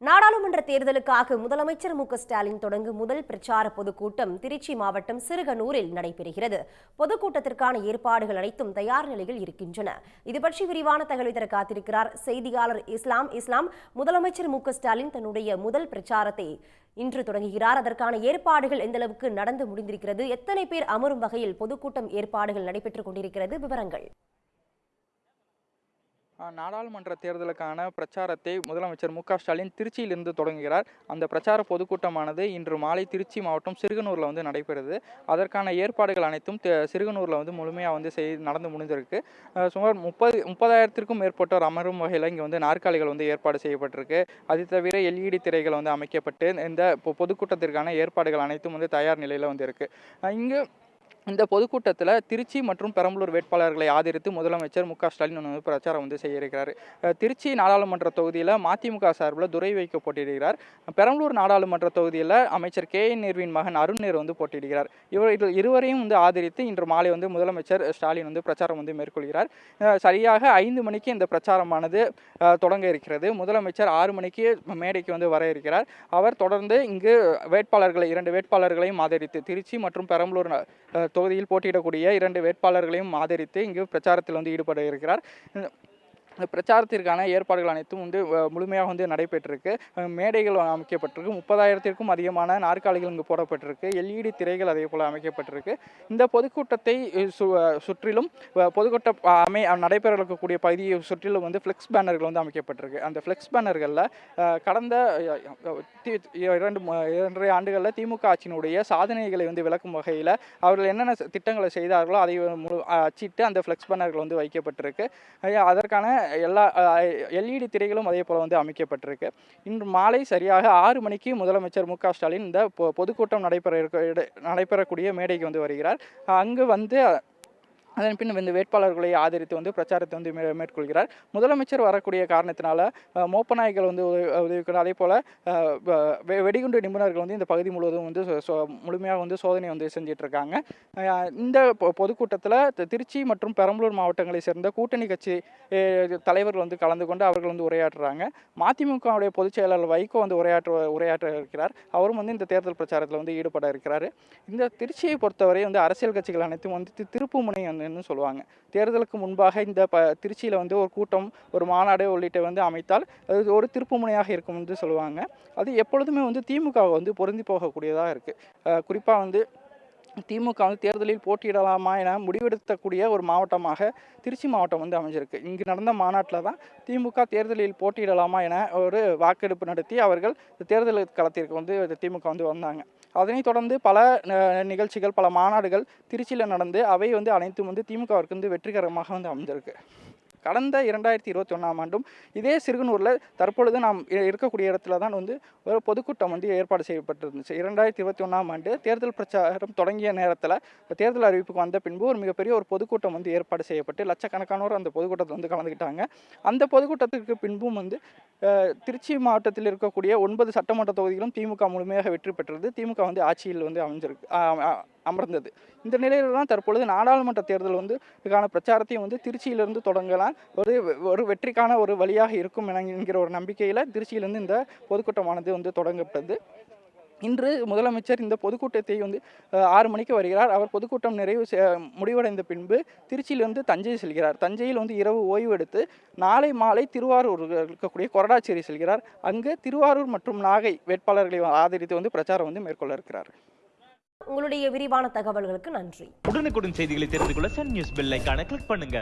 நாடாளுமன்ற தேர்தலுக்காக முதலமைச்சர் ஸ்டாலின் தொடங்கும் முதல் பிரச்சார பொதுக்கூட்டம் திருச்சி மாவட்டம் சிறுகனூரில் நடைபெறுகிறது. பொதுக்கூட்டத்திற்கான ஏற்பாடுகள் அனைத்தும் தயார் நிலையில் இருக்கின்றன. இதுபற்றி விரிவான தகவலை தர காத்திருக்கிறார் செய்தியாளர் இஸ்லாம். முதலமைச்சர் ஸ்டாலின் தன்னுடைய முதல் பிரச்சாரத்தை இன்று தொடங்குகிறார். அதற்கான ஏற்பாடுகள் எந்த அளவுக்கு நடந்து முடிந்திருக்கிறது? எத்தனை பேர் அமரும் வகையில் பொதுக்கூட்டம் ஏற்பாடுகள் நடைபெற்றுக் கொண்டிருக்கிறது? விவரங்கள். நாடாளுமன்ற தேர்தலுக்கான பிரச்சாரத்தை முதலமைச்சர் ஸ்டாலின் திருச்சியிலிருந்து தொடங்குகிறார். அந்த பிரச்சார பொதுக்கூட்டமானது இன்று மாலை திருச்சி மாவட்டம் சிறுகனூரில் நடைபெறுது. அதற்கான ஏற்பாடுகள் அனைத்தும் சிறுகனூரில் முழுமையாக நடந்து முடிந்திருக்கு. சுமார் 30,000க்கும் மேற்பட்டோர் அமரும் வகையில் இங்கே நாற்காலிகள் ஏற்பாடு செய்யப்பட்டிருக்கு. அது தவிர எல்இடி திரைகள் அமைக்கப்பட்டு இந்த பொதுக்கூட்டத்திற்கான ஏற்பாடுகள் அனைத்தும் தயார் நிலையில் இருக்கு. இங்கு இந்த பொதுக்கூட்டத்தில் திருச்சி மற்றும் பெரம்பலூர் வேட்பாளர்களை ஆதரித்து முதலமைச்சர் ஸ்டாலின் பிரச்சாரம் செய்ய இருக்கிறார். திருச்சி நாடாளுமன்ற தொகுதியில் மதிமுக சார்பில் துரை வைக்க போட்டியிடுகிறார். பெரம்பலூர் நாடாளுமன்ற தொகுதியில் அமைச்சர் KN நேருவின் மகன் அருண் நேரு போட்டியிடுகிறார். இவர்கள் இருவரையும் ஆதரித்து இன்று மாலை முதலமைச்சர் ஸ்டாலின் பிரச்சாரம் மேற்கொள்கிறார். சரியாக 5 மணிக்கு இந்த பிரச்சாரமானது தொடங்க இருக்கிறது. முதலமைச்சர் 6 மணிக்கு மேடைக்கு வர இருக்கிறார். அவர் தொடர்ந்து இங்கு 2 வேட்பாளர்களையும் ஆதரித்து திருச்சி மற்றும் பெரம்பலூர் தொகுதியில் போட்டியிடக்கூடிய 2 வேட்பாளர்களையும் ஆதரித்து இங்கு பிரச்சாரத்தில் ஈடுபட இருக்கிறார். பிரச்சாரத்திற்கான ஏற்பாடுகள் அனைத்தும் முழுமையாக நடைபெற்றிருக்கு. மேடைகள் அமைக்கப்பட்டிருக்கு. 30,000க்கும் அதிகமான நாற்காலிகள் இங்கு போடப்பட்டிருக்கு. எல்இடி திரைகள் அதே போல் அமைக்கப்பட்டிருக்கு. இந்த பொதுக்கூட்டத்தை சுற்றிலும் பொதுக்கூட்டம் நடைபெற இருக்கக்கூடிய பகுதியை சுற்றிலும் ஃப்ளெக்ஸ் பேனர்கள் அமைக்கப்பட்டிருக்கு. அந்த ஃப்ளெக்ஸ் பேனர்களில் கடந்த 2 ஆண்டுகளில் திமுக ஆட்சியினுடைய சாதனைகளை விளக்கும் வகையில் அவர்கள் என்னென்ன திட்டங்களை செய்தார்களோ அதை அச்சிட்டு அந்த ஃப்ளெக்ஸ் பேனர்கள் வைக்கப்பட்டிருக்கு. அதற்கான எல்லா எல்இடி திரைகளும் அதே போல அமைக்கப்பட்டிருக்கு. இன்று மாலை சரியாக 6 மணிக்கு முதலமைச்சர் ஸ்டாலின் இந்த பொதுக்கூட்டம் நடைபெறக்கூடிய மேடைக்கு வருகிறார். அங்கு அதன் பின் இந்த வேட்பாளர்களை ஆதரித்து பிரச்சாரத்தை மேற்கொள்கிறார். முதலமைச்சர் வரக்கூடிய காரணத்தினால மோப்பநாய்கள் அதே போல வெடிகுண்டு நிபுணர்கள் இந்த பகுதி முழுவதும் முழுமையாக சோதனை செஞ்சிட்டு இருக்காங்க. இந்த பொதுக்கூட்டத்தில் திருச்சி மற்றும் பெரம்பலூர் மாவட்டங்களை சேர்ந்த கூட்டணி கட்சி தலைவர்கள் கலந்து கொண்டு அவர்கள் உரையாற்றுறாங்க. மதிமுகவுடைய பொதுச் செயலாளர் வைகோ உரையாற்ற இருக்கிறார். அவரும் இந்த தேர்தல் பிரச்சாரத்தில் ஈடுபட இருக்கிறார். இந்த திருச்சியை பொறுத்தவரை அரசியல் கட்சிகள் அனைத்தும் திருப்புமுனை சொல்லுவாங்க. தேர்தலுக்கு முன்பாக இந்த திருச்சியில் ஒரு கூட்டம், ஒரு மாநாடு உள்ளிட்ட அமைத்தால் அது ஒரு திருப்புமுனையாக இருக்கும் என்று சொல்லுவாங்க. அது எப்பொழுதுமே திமுக பொருந்தி போகக்கூடியதாக இருக்கு. குறிப்பாக திமுக தேர்தலில் போட்டியிடலாமா என முடிவெடுக்கக்கூடிய ஒரு மாவட்டமாக திருச்சி மாவட்டம் அமைஞ்சிருக்கு. இங்கு நடந்த மாநாட்டில் தான் திமுக தேர்தலில் போட்டியிடலாமா என ஒரு வாக்கெடுப்பு நடத்தி அவர்கள் தேர்தல் களத்திற்கு திமுக வந்தாங்க. அதனைத் தொடர்ந்து பல நிகழ்ச்சிகள், பல மாநாடுகள் திருச்சியில் நடந்து அவை அனைத்தும் திமுகவிற்கு வெற்றிகரமாக அமைஞ்சிருக்கு. கடந்த 2021ஆம் ஆண்டும் இதே சிறுகனூரில் தற்பொழுது நாம் இருக்கக்கூடிய இடத்துல தான் ஒரு பொதுக்கூட்டம் ஏற்பாடு செய்யப்பட்டிருந்துச்சு. 2021ஆம் ஆண்டு தேர்தல் பிரச்சாரம் தொடங்கிய நேரத்தில் தேர்தல் அறிவிப்புக்கு வந்த பின்பு ஒரு மிகப்பெரிய ஒரு பொதுக்கூட்டம் ஏற்பாடு செய்யப்பட்டு லட்சக்கணக்கானோர் அந்த பொதுக்கூட்டத்தில் கலந்துக்கிட்டாங்க. அந்த பொதுக்கூட்டத்திற்கு பின்பும் திருச்சி மாவட்டத்தில் இருக்கக்கூடிய 9 சட்டமன்ற தொகுதிகளும் திமுக முழுமையாக வெற்றி பெற்றது. திமுக ஆட்சியில் அமர்ந்தது. இந்த நிலையில தான் தற்பொழுது நாடாளுமன்ற தேர்தல் இதுக்கான பிரச்சாரத்தையும் திருச்சியிலிருந்து தொடங்கலாம், ஒரு வெற்றிக்கான ஒரு வழியாக இருக்கும் என்கிற ஒரு நம்பிக்கையில் திருச்சியிலிருந்து இந்த பொதுக்கூட்டமானது தொடங்கப்பட்டது. இன்று முதலமைச்சர் இந்த பொதுக்கூட்டத்தை 6 மணிக்கு வருகிறார். அவர் பொதுக்கூட்டம் முடிவடைந்த பின்பு திருச்சியிலிருந்து தஞ்சை செல்கிறார். தஞ்சையில் இரவு ஓய்வு எடுத்து நாளை மாலை திருவாரூர் இருக்கக்கூடிய கொரடாச்சேரி செல்கிறார். அங்கு திருவாரூர் மற்றும் நாகை வேட்பாளர்களை ஆதரித்து பிரச்சாரம் மேற்கொள்ள இருக்கிறார். உங்களுடைய விரிவான தகவல்களுக்கு நன்றி. உடனுக்குடன் செய்திகளை தெரிந்து கொள்ள சன் நியூஸ் பெல் ஐகானை கிளிக் பண்ணுங்க.